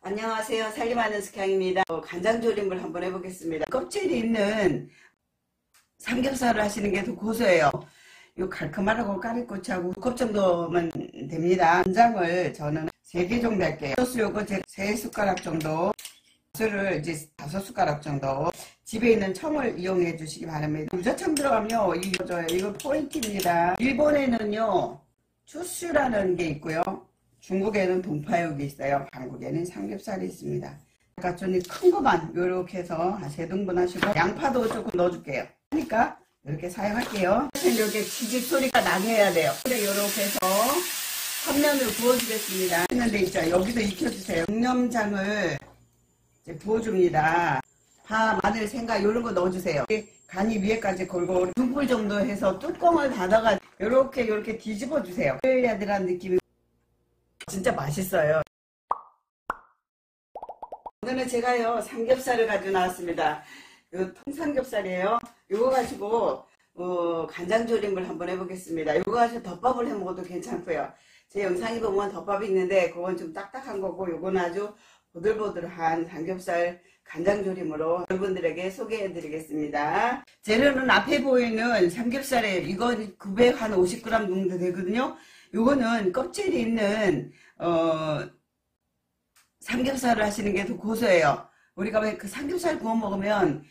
안녕하세요. 살림하는 스캉입니다. 간장조림을 한번 해보겠습니다. 껍질이 있는 삼겹살을 하시는 게 더 고소해요. 요 칼크마라고 까리고추하고 2컵 정도면 됩니다. 간장을 저는 3개 정도 할게요. 소스 요거 3숟가락 정도, 술을 이제 5숟가락 정도, 집에 있는 청을 이용해 주시기 바랍니다. 유자청 들어가면요, 이거 포인트입니다. 일본에는요 추슈라는 게 있고요, 중국에는 동파육이 있어요. 한국에는 삼겹살이 있습니다. 아까 좀 큰 거만 이렇게 해서 한 3등분 하시고, 양파도 조금 넣어줄게요. 하니까 이렇게 사용할게요. 이렇게 치집 소리가 나게 해야 돼요. 이렇게 해서 컵면을 부어주겠습니다. 했는데 있죠, 여기도 익혀주세요. 양념장을 이제 부어줍니다. 파, 마늘, 생강 이런 거 넣어주세요. 간이 위에까지 골고루 등불 정도 해서 뚜껑을 닫아가 이렇게 뒤집어 주세요. 해야 되라는 느낌이 진짜 맛있어요. 오늘은 제가요 삼겹살을 가지고 나왔습니다. 이거 통삼겹살이에요. 이거 가지고 간장조림을 한번 해보겠습니다. 이거 가지고 덮밥을 해 먹어도 괜찮고요. 제 영상에 보면 덮밥이 있는데 그건 좀 딱딱한 거고, 요건 아주 보들보들한 삼겹살 간장조림으로 여러분들에게 소개해 드리겠습니다. 재료는 앞에 보이는 삼겹살에 이건 950g 정도 되거든요. 요거는 껍질이 있는 삼겹살을 하시는 게 더 고소해요. 우리가 왜 그 삼겹살 구워 먹으면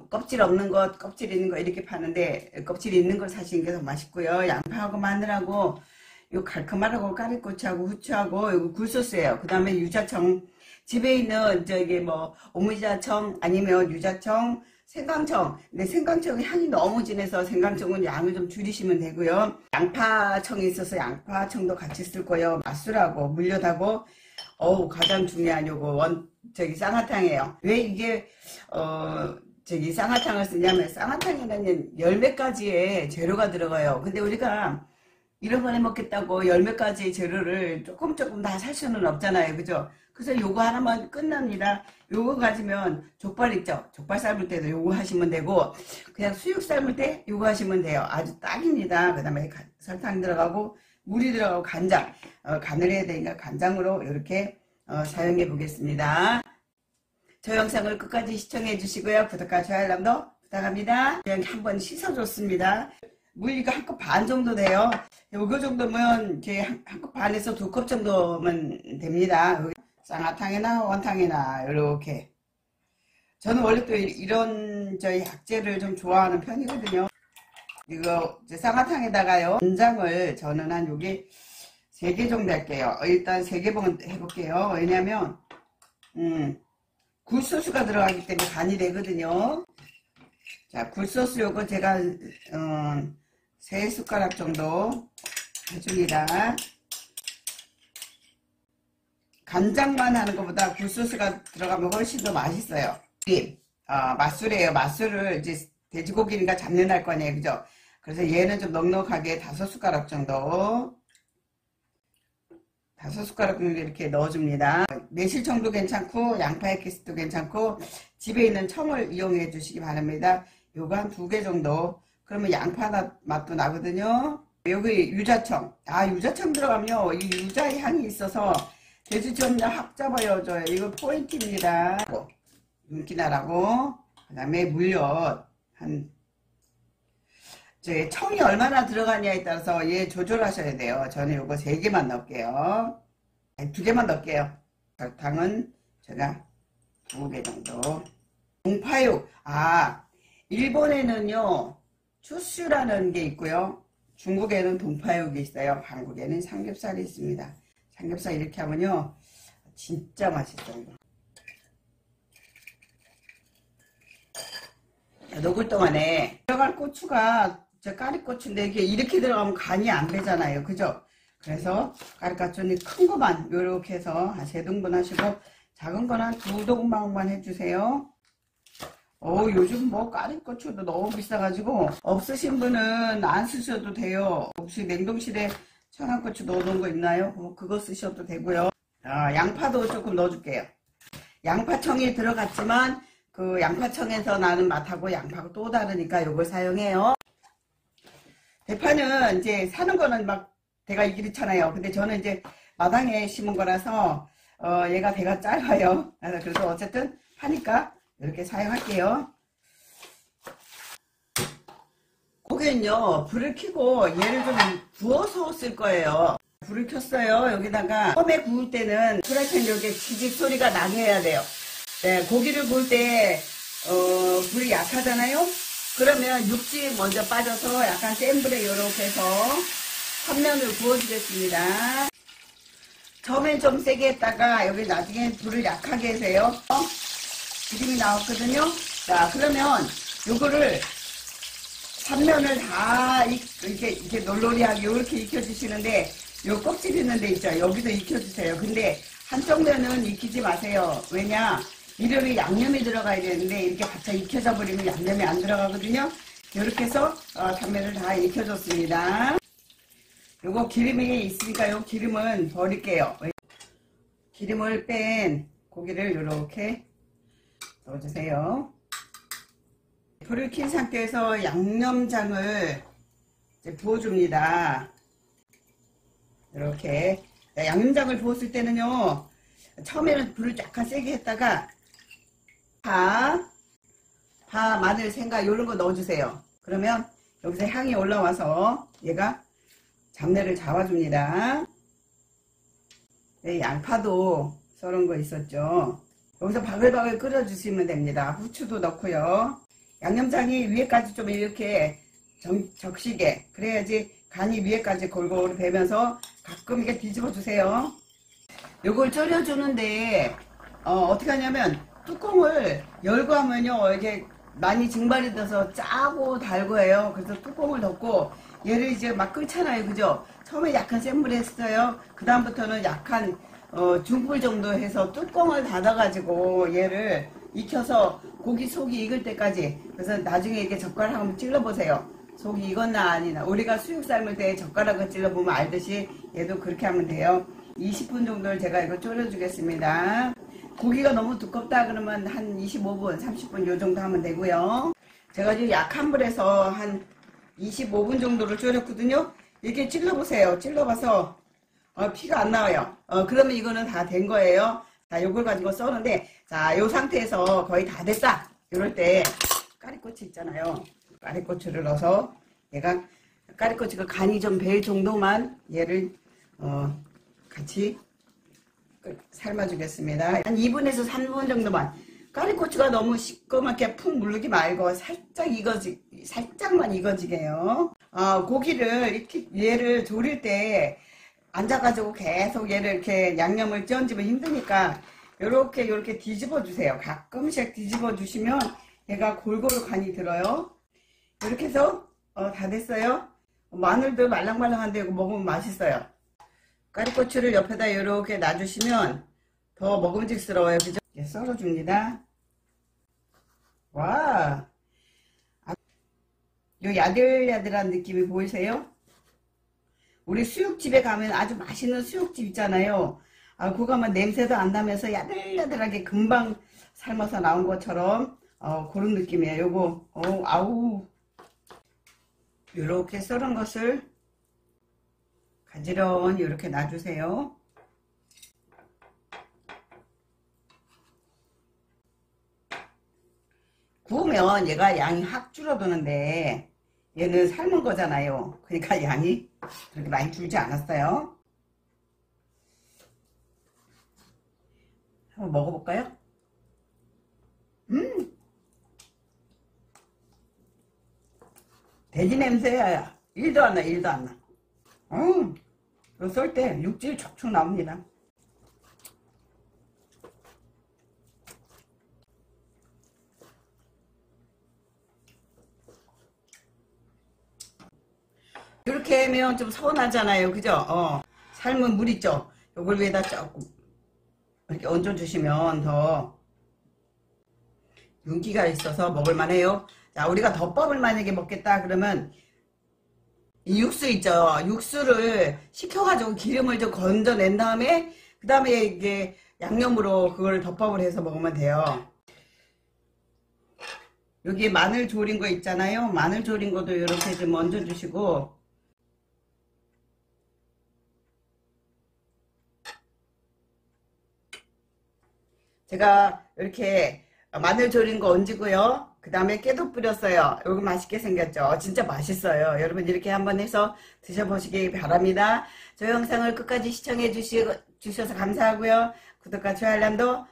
껍질 없는 것, 껍질 있는 거 이렇게 파는데, 껍질 있는 걸 사시는 게 더 맛있고요. 양파하고 마늘하고 요 칼크마라고 까리고추하고 후추하고 요거 굴소스예요. 그 다음에 유자청, 집에 있는 오미자청 아니면 유자청, 생강청. 근데 생강청이 향이 너무 진해서 생강청은 양을 좀 줄이시면 되고요. 양파청이 있어서 양파청도 같이 쓸 거예요. 맛술하고 물엿하고, 가장 중요한 요거 쌍화탕이에요. 왜 이게 쌍화탕을 쓰냐면, 쌍화탕에는 열몇 가지의 재료가 들어가요. 근데 우리가 이런 거 해 먹겠다고 열몇 가지 재료를 조금 다 살 수는 없잖아요. 그죠? 그래서 요거 하나만 끝납니다. 요거 가지면 족발 있죠? 족발 삶을 때도 요거 하시면 되고, 그냥 수육 삶을 때 요거 하시면 돼요. 아주 딱입니다. 그 다음에 설탕 들어가고 물이 들어가고 간장, 간을 해야 되니까 간장으로 이렇게 사용해 보겠습니다. 저 영상을 끝까지 시청해 주시고요. 구독과 좋아요 알람도 부탁합니다. 그냥 한번 씻어줬습니다. 물 이거 1컵 반 정도 돼요. 요거 정도면 이제 한 컵 반에서 2컵 정도면 됩니다. 쌍화탕이나 원탕이나 이렇게. 저는 원래 또 이런 약재를 좀 좋아하는 편이거든요. 이거 쌍화탕에다가요, 간장을 저는 한 여기 3개 정도 할게요. 일단 3개 해볼게요. 왜냐면 굴소스가 들어가기 때문에 간이 되거든요. 자, 굴소스 요거 제가 3숟가락 정도 해줍니다. 간장만 하는 것보다 굴소스가 들어가면 훨씬 더 맛있어요. 맛술이에요. 맛술을 이제 돼지고기니까 잡내 날 거 아니에요. 그죠? 그래서 얘는 좀 넉넉하게 5숟가락 정도, 5숟가락 정도 이렇게 넣어줍니다. 매실청도 괜찮고 양파 에키스도 괜찮고, 집에 있는 청을 이용해 주시기 바랍니다. 요거 한 2개 정도. 그러면 양파 맛도 나거든요. 여기 유자청. 유자청 들어가면요, 이 유자의 향이 있어서 돼지젓냐 확 잡아줘요. 이거 포인트입니다. 윤기나라고. 그 다음에 물엿. 청이 얼마나 들어가냐에 따라서 얘 조절하셔야 돼요. 저는 요거 3개만 넣을게요. 아니, 2개만 넣을게요. 설탕은 제가 2개 정도. 동파육. 일본에는요 추슈라는 게 있고요, 중국에는 동파육이 있어요. 한국에는 삼겹살이 있습니다. 삼겹살 이렇게 하면요 진짜 맛있어요. 녹을 동안에 들어갈 고추가 까리고추인데 이렇게 들어가면 간이 안 배잖아요. 그죠? 그래서 까리고추는 큰 거만 이렇게 해서 한 3등분 하시고, 작은 건 한 2등분만 해주세요. 요즘 까리고추도 너무 비싸가지고 없으신 분은 안 쓰셔도 돼요. 혹시 냉동실에 청양고추 넣어놓은 거 있나요? 그거 쓰셔도 되고요. 양파도 조금 넣어줄게요. 양파청이 들어갔지만 그 양파청에서 나는 맛하고 양파가 또 다르니까 요걸 사용해요. 대파는 이제 사는 거는 막 대가 이렇잖아요. 근데 저는 이제 마당에 심은 거라서 얘가 배가 짧아요. 그래서 어쨌든 하니까 이렇게 사용할게요. 고기는요, 불을 켜고 얘를 좀 구워서 쓸 거예요. 불을 켰어요. 여기다가 처음에 구울 때는 프라이팬 이렇게 지직 소리가 나게 해야 돼요. 네, 고기를 구울 때 불이 약하잖아요. 그러면 육즙이 먼저 빠져서 약간 센 불에 이렇게 해서 한 면을 구워주겠습니다. 처음엔 좀 세게 했다가 여기 나중에 불을 약하게 해세요. 기름이 나왔거든요. 자, 그러면 요거를 3면을 다 이렇게 놀놀이하게 이렇게 익혀주시는데 요 껍질 있는 데 있죠. 여기도 익혀주세요. 근데 한쪽 면은 익히지 마세요. 왜냐? 이름이 양념이 들어가야 되는데 이렇게 바짝 익혀져 버리면 양념이 안 들어가거든요. 이렇게 해서 단면을 다 익혀줬습니다. 요거 기름이 있으니까 요 기름은 버릴게요. 기름을 뺀 고기를 이렇게 넣어주세요. 불을 킨 상태에서 양념장을 이제 부어줍니다. 이렇게 양념장을 부었을 때는요, 처음에는 불을 약간 세게 했다가 파, 마늘, 생강 이런 거 넣어주세요. 그러면 여기서 향이 올라와서 얘가 잡내를 잡아줍니다. 양파도 썰은 거 있었죠. 여기서 바글바글 끓여주시면 됩니다. 후추도 넣고요. 양념장이 위에까지 좀 이렇게 적시게, 그래야지 간이 위에까지 골고루 배면서 가끔 이렇게 뒤집어 주세요. 요걸 졸여주는데 어떻게 하냐면 뚜껑을 열고 하면요, 이게 많이 증발이 돼서 짜고 달고 해요. 그래서 뚜껑을 덮고 얘를 이제 막 끓잖아요. 그죠? 처음에 약간 센 불에 했어요. 그 다음부터는 약한 중불 정도 해서 뚜껑을 닫아 가지고 얘를 익혀서 고기 속이 익을 때까지. 그래서 나중에 이렇게 젓가락 한번 찔러 보세요. 속이 익었나 아니나. 우리가 수육 삶을 때 젓가락을 찔러 보면 알듯이 얘도 그렇게 하면 돼요. 20분 정도를 제가 이거 졸여 주겠습니다. 고기가 너무 두껍다 그러면 한 25분 30분 요 정도 하면 되고요. 제가 지금 약한 불에서 한 25분 정도를 졸였거든요. 이렇게 찔러보세요. 찔러봐서 피가 안 나와요. 그러면 이거는 다 된 거예요. 자, 요걸 가지고 써는데, 자, 요 상태에서 거의 다 됐다. 이럴 때 까리고추 있잖아요. 까리고추를 넣어서 얘가 까리고추가 간이 좀 배 정도만 얘를 같이 삶아주겠습니다. 한 2분에서 3분 정도만. 까리고추가 너무 시꺼멓게 푹 무르지 말고 살짝만 익어지게 해요. 고기를 이렇게 얘를 졸일 때 앉아가지고 계속 얘를 이렇게 양념을 찌얹으면 힘드니까 요렇게 뒤집어 주세요. 가끔씩 뒤집어 주시면 얘가 골고루 간이 들어요. 이렇게 해서 다 됐어요. 마늘도 말랑말랑한데 이거 먹으면 맛있어요. 까리고추를 옆에다 이렇게 놔주시면 더 먹음직스러워요. 그죠? 이렇게 썰어줍니다. 와, 요 야들야들한 느낌이 보이세요? 우리 수육집에 가면 아주 맛있는 수육집 있잖아요. 그거 가면 냄새도 안 나면서 야들야들하게 금방 삶아서 나온 것처럼 그런 느낌이에요. 요거 아우, 요렇게 썰은 것을 가지런히 이렇게 놔주세요. 구우면 얘가 양이 확 줄어드는데 얘는 삶은 거잖아요. 그러니까 양이 그렇게 많이 줄지 않았어요. 한번 먹어볼까요? 돼지 냄새야. 1도 안 나, 1도 안 나. 이거 썰 때 육즙이 촉촉 나옵니다. 이렇게 하면 좀 서운하잖아요. 그죠? 삶은 물 있죠? 요걸 위에다 조금 이렇게 얹어주시면 더 윤기가 있어서 먹을만해요. 자, 우리가 덮밥을 만약에 먹겠다 그러면 이 육수 있죠? 육수를 식혀가지고 기름을 좀 건져낸 다음에 그 다음에 이게 양념으로 그걸 덮밥을 해서 먹으면 돼요. 여기 마늘 졸인 거 있잖아요. 마늘 졸인 것도 이렇게 좀 얹어주시고 제가 이렇게 마늘 졸인 거 얹고요. 그 다음에 깨도 뿌렸어요. 이거 맛있게 생겼죠. 진짜 맛있어요. 여러분 이렇게 한번 해서 드셔보시기 바랍니다. 저 영상을 끝까지 시청해 주셔서 감사하고요. 구독과 좋아요 알람도